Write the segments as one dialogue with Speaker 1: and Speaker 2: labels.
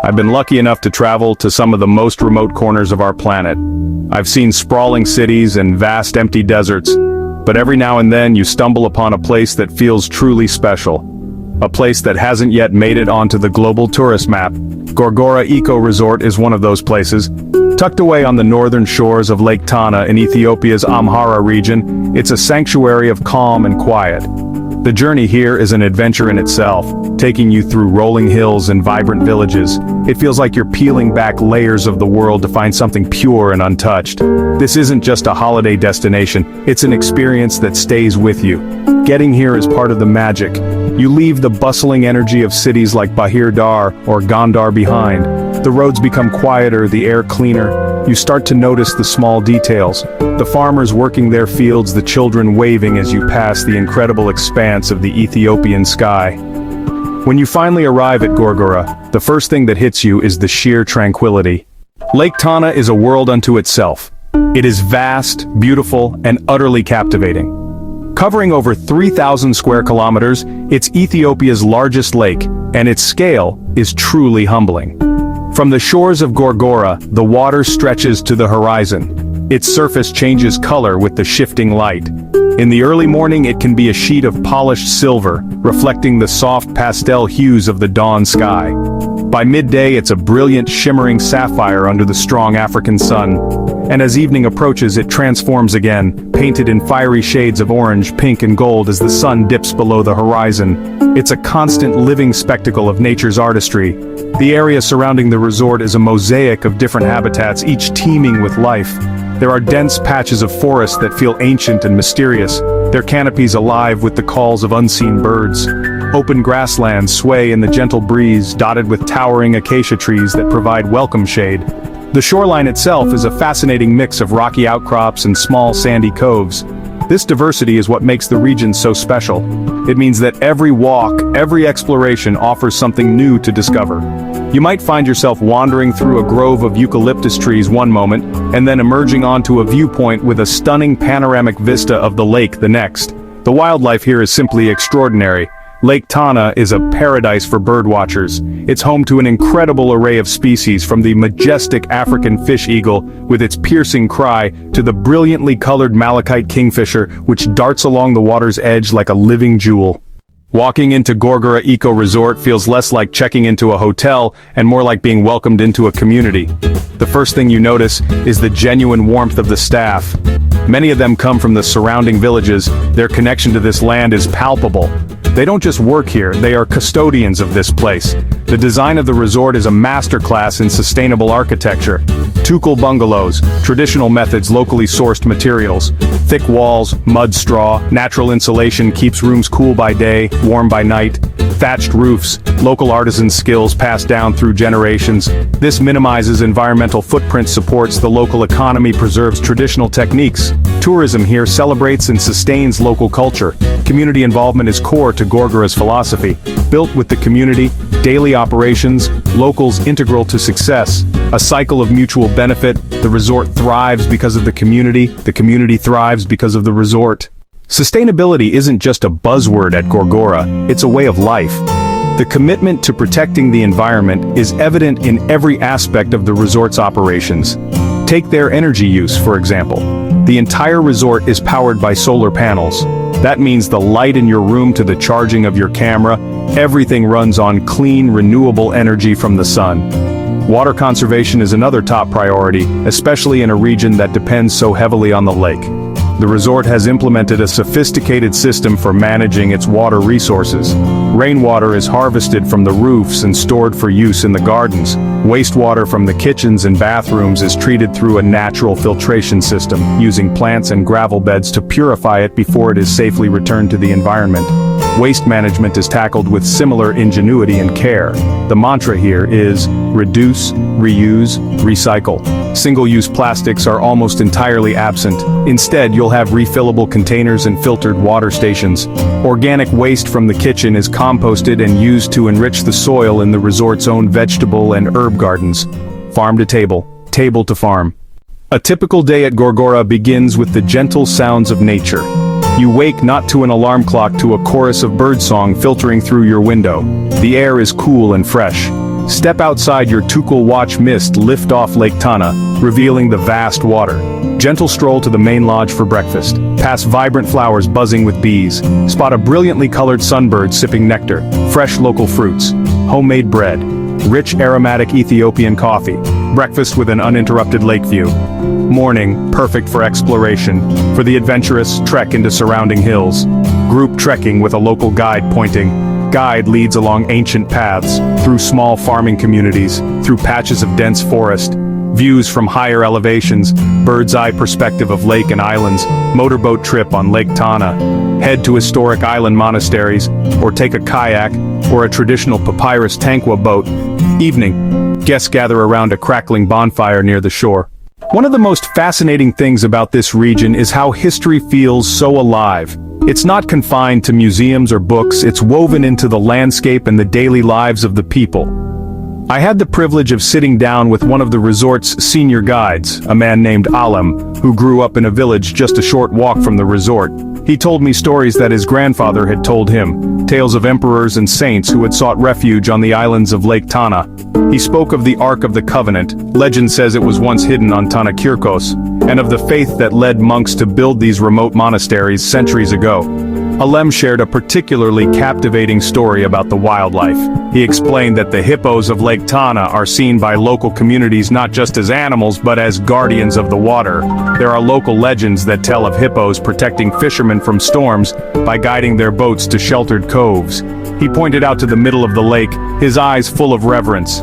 Speaker 1: I've been lucky enough to travel to some of the most remote corners of our planet. I've seen sprawling cities and vast empty deserts, but every now and then you stumble upon a place that feels truly special. A place that hasn't yet made it onto the global tourist map. Gorgora Eco-Resort is one of those places. Tucked away on the northern shores of Lake Tana in Ethiopia's Amhara region, it's a sanctuary of calm and quiet. The journey here is an adventure in itself, taking you through rolling hills and vibrant villages. It feels like you're peeling back layers of the world to find something pure and untouched. This isn't just a holiday destination, it's an experience that stays with you. Getting here is part of the magic. You leave the bustling energy of cities like Bahir Dar or Gondar behind. The roads become quieter, the air cleaner. You start to notice the small details. The farmers working their fields, the children waving as you pass the incredible expanse of the Ethiopian sky. When you finally arrive at Gorgora, the first thing that hits you is the sheer tranquility. Lake Tana is a world unto itself. It is vast, beautiful, and utterly captivating. Covering over 3,000 square kilometers, it's Ethiopia's largest lake, and its scale is truly humbling. From the shores of Gorgora, the water stretches to the horizon. Its surface changes color with the shifting light. In the early morning it can be a sheet of polished silver, reflecting the soft pastel hues of the dawn sky. By midday it's a brilliant shimmering sapphire under the strong African sun. And as evening approaches it transforms again, painted in fiery shades of orange, pink and gold as the sun dips below the horizon. It's a constant living spectacle of nature's artistry. The area surrounding the resort is a mosaic of different habitats, each teeming with life. There are dense patches of forest that feel ancient and mysterious, their canopies alive with the calls of unseen birds. Open grasslands sway in the gentle breeze, dotted with towering acacia trees that provide welcome shade. The shoreline itself is a fascinating mix of rocky outcrops and small sandy coves. This diversity is what makes the region so special. It means that every walk, every exploration offers something new to discover. You might find yourself wandering through a grove of eucalyptus trees one moment, and then emerging onto a viewpoint with a stunning panoramic vista of the lake the next. The wildlife here is simply extraordinary. Lake Tana is a paradise for birdwatchers. It's home to an incredible array of species, from the majestic African fish eagle with its piercing cry to the brilliantly colored malachite kingfisher, which darts along the water's edge like a living jewel. Walking into Gorgora Eco-Resort feels less like checking into a hotel and more like being welcomed into a community. The first thing you notice is the genuine warmth of the staff. Many of them come from the surrounding villages. Their connection to this land is palpable. They don't just work here, they are custodians of this place. The design of the resort is a masterclass in sustainable architecture. Tukul bungalows, traditional methods, locally sourced materials. Thick walls, mud straw, natural insulation keeps rooms cool by day, warm by night. Thatched roofs, local artisan skills passed down through generations. This minimizes environmental footprint, supports the local economy, preserves traditional techniques. Tourism here celebrates and sustains local culture. Community involvement is core to Gorgora's philosophy. Built with the community, daily operations, locals integral to success. A cycle of mutual benefit. The resort thrives because of the community thrives because of the resort. Sustainability isn't just a buzzword at Gorgora, it's a way of life. The commitment to protecting the environment is evident in every aspect of the resort's operations. Take their energy use, for example. The entire resort is powered by solar panels. That means the light in your room to the charging of your camera, everything runs on clean, renewable energy from the sun. Water conservation is another top priority, especially in a region that depends so heavily on the lake. The resort has implemented a sophisticated system for managing its water resources. Rainwater is harvested from the roofs and stored for use in the gardens. Wastewater from the kitchens and bathrooms is treated through a natural filtration system, using plants and gravel beds to purify it before it is safely returned to the environment. Waste management is tackled with similar ingenuity and care. The mantra here is reduce, reuse, recycle. Single-use plastics are almost entirely absent. Instead, you'll have refillable containers and filtered water stations. Organic waste from the kitchen is composted and used to enrich the soil in the resort's own vegetable and herb gardens. Farm to table, table to farm. A typical day at Gorgora begins with the gentle sounds of nature. You wake not to an alarm clock, to a chorus of birdsong filtering through your window. The air is cool and fresh. Step outside your Tukul watch mist lift off Lake Tana, revealing the vast water. Gentle stroll to the main lodge for breakfast. Pass vibrant flowers buzzing with bees. Spot a brilliantly colored sunbird sipping nectar. Fresh local fruits. Homemade bread. Rich aromatic Ethiopian coffee. Breakfast with an uninterrupted lake view. Morning, perfect for exploration. For the adventurous, trek into surrounding hills. Group trekking with a local guide pointing. Guide leads along ancient paths, through small farming communities, through patches of dense forest. Views from higher elevations, bird's-eye perspective of lake and islands, motorboat trip on Lake Tana. Head to historic island monasteries, or take a kayak, or a traditional papyrus tankwa boat. Evening. Guests gather around a crackling bonfire near the shore. One of the most fascinating things about this region is how history feels so alive. It's not confined to museums or books, it's woven into the landscape and the daily lives of the people. I had the privilege of sitting down with one of the resort's senior guides, a man named Alam, who grew up in a village just a short walk from the resort. He told me stories that his grandfather had told him, tales of emperors and saints who had sought refuge on the islands of Lake Tana. He spoke of the Ark of the Covenant, legend says it was once hidden on Tana Kirkos, and of the faith that led monks to build these remote monasteries centuries ago. Alem shared a particularly captivating story about the wildlife. He explained that the hippos of Lake Tana are seen by local communities not just as animals but as guardians of the water. There are local legends that tell of hippos protecting fishermen from storms by guiding their boats to sheltered coves. He pointed out to the middle of the lake, his eyes full of reverence.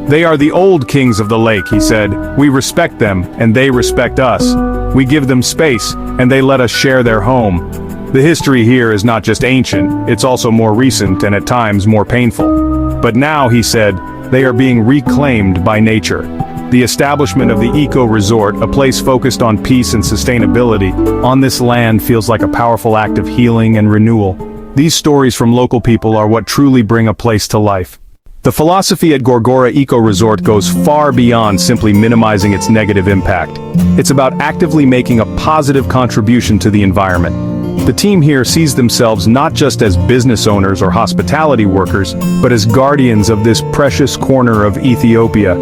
Speaker 1: They are the old kings of the lake, he said. We respect them, and they respect us. We give them space, and they let us share their home. The history here is not just ancient, it's also more recent and at times more painful. But now, he said, they are being reclaimed by nature. The establishment of the Eco-Resort, a place focused on peace and sustainability, on this land feels like a powerful act of healing and renewal. These stories from local people are what truly bring a place to life. The philosophy at Gorgora Eco-Resort goes far beyond simply minimizing its negative impact. It's about actively making a positive contribution to the environment. The team here sees themselves not just as business owners or hospitality workers, but as guardians of this precious corner of Ethiopia.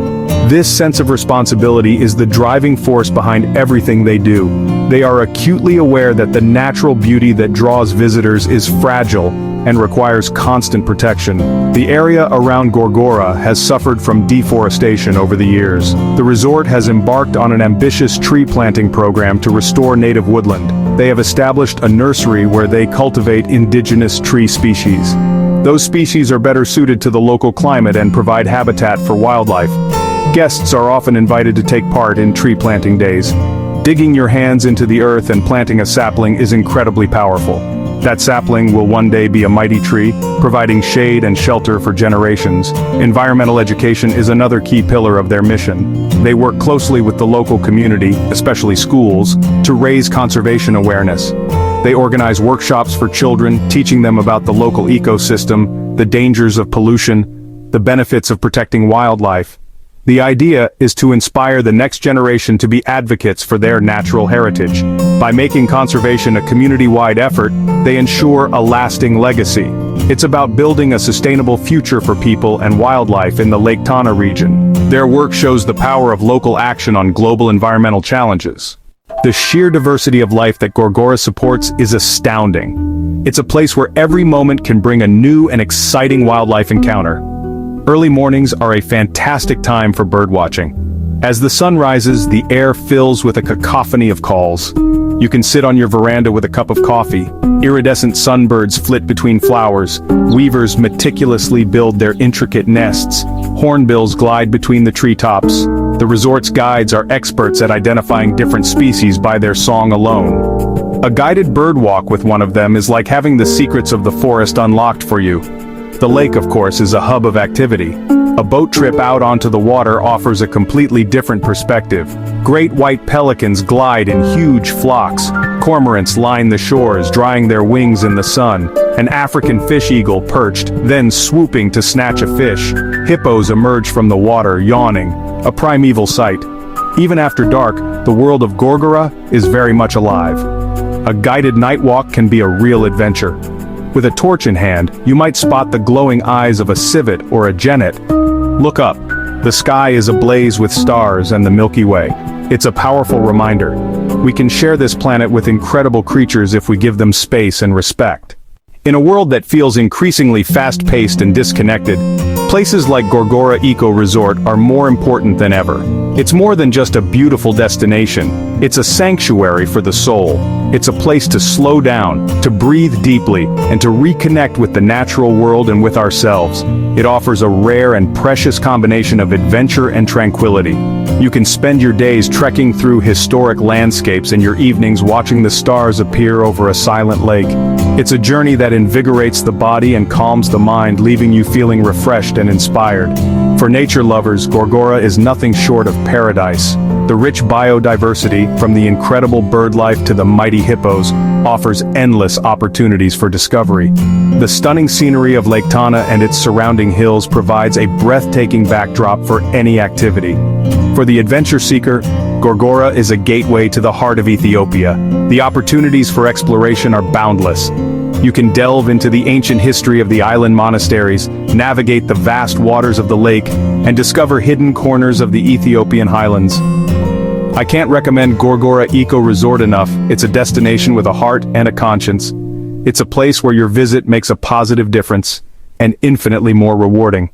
Speaker 1: This sense of responsibility is the driving force behind everything they do. They are acutely aware that the natural beauty that draws visitors is fragile and requires constant protection. The area around Gorgora has suffered from deforestation over the years. The resort has embarked on an ambitious tree planting program to restore native woodland. They have established a nursery where they cultivate indigenous tree species. Those species are better suited to the local climate and provide habitat for wildlife. Guests are often invited to take part in tree planting days. Digging your hands into the earth and planting a sapling is incredibly powerful. That sapling will one day be a mighty tree, providing shade and shelter for generations. Environmental education is another key pillar of their mission. They work closely with the local community, especially schools, to raise conservation awareness. They organize workshops for children, teaching them about the local ecosystem, the dangers of pollution, the benefits of protecting wildlife. The idea is to inspire the next generation to be advocates for their natural heritage. By making conservation a community-wide effort, they ensure a lasting legacy. It's about building a sustainable future for people and wildlife in the Lake Tana region. Their work shows the power of local action on global environmental challenges. The sheer diversity of life that Gorgora supports is astounding. It's a place where every moment can bring a new and exciting wildlife encounter. Early mornings are a fantastic time for birdwatching. As the sun rises, the air fills with a cacophony of calls. You can sit on your veranda with a cup of coffee. Iridescent sunbirds flit between flowers. Weavers meticulously build their intricate nests. Hornbills glide between the treetops. The resort's guides are experts at identifying different species by their song alone. A guided bird walk with one of them is like having the secrets of the forest unlocked for you. The lake, of course, is a hub of activity. A boat trip out onto the water offers a completely different perspective. Great white pelicans glide in huge flocks. Cormorants line the shores, drying their wings in the sun. An African fish eagle perched, then swooping to snatch a fish. Hippos emerge from the water, yawning, a primeval sight. Even after dark, the world of Gorgora is very much alive. A guided night walk can be a real adventure. With a torch in hand, you might spot the glowing eyes of a civet or a genet. Look up. The sky is ablaze with stars and the Milky Way. It's a powerful reminder. We can share this planet with incredible creatures if we give them space and respect. In a world that feels increasingly fast-paced and disconnected, places like Gorgora Eco-Resort are more important than ever. It's more than just a beautiful destination. It's a sanctuary for the soul. It's a place to slow down, to breathe deeply, and to reconnect with the natural world and with ourselves. It offers a rare and precious combination of adventure and tranquility. You can spend your days trekking through historic landscapes and your evenings watching the stars appear over a silent lake. It's a journey that invigorates the body and calms the mind, leaving you feeling refreshed and inspired. For nature lovers, Gorgora is nothing short of paradise. The rich biodiversity, from the incredible bird life to the mighty hippos, offers endless opportunities for discovery. The stunning scenery of Lake Tana and its surrounding hills provides a breathtaking backdrop for any activity. For the adventure seeker, Gorgora is a gateway to the heart of Ethiopia. The opportunities for exploration are boundless. You can delve into the ancient history of the island monasteries, navigate the vast waters of the lake, and discover hidden corners of the Ethiopian highlands. I can't recommend Gorgora Eco-Resort enough. It's a destination with a heart and a conscience. It's a place where your visit makes a positive difference, and infinitely more rewarding.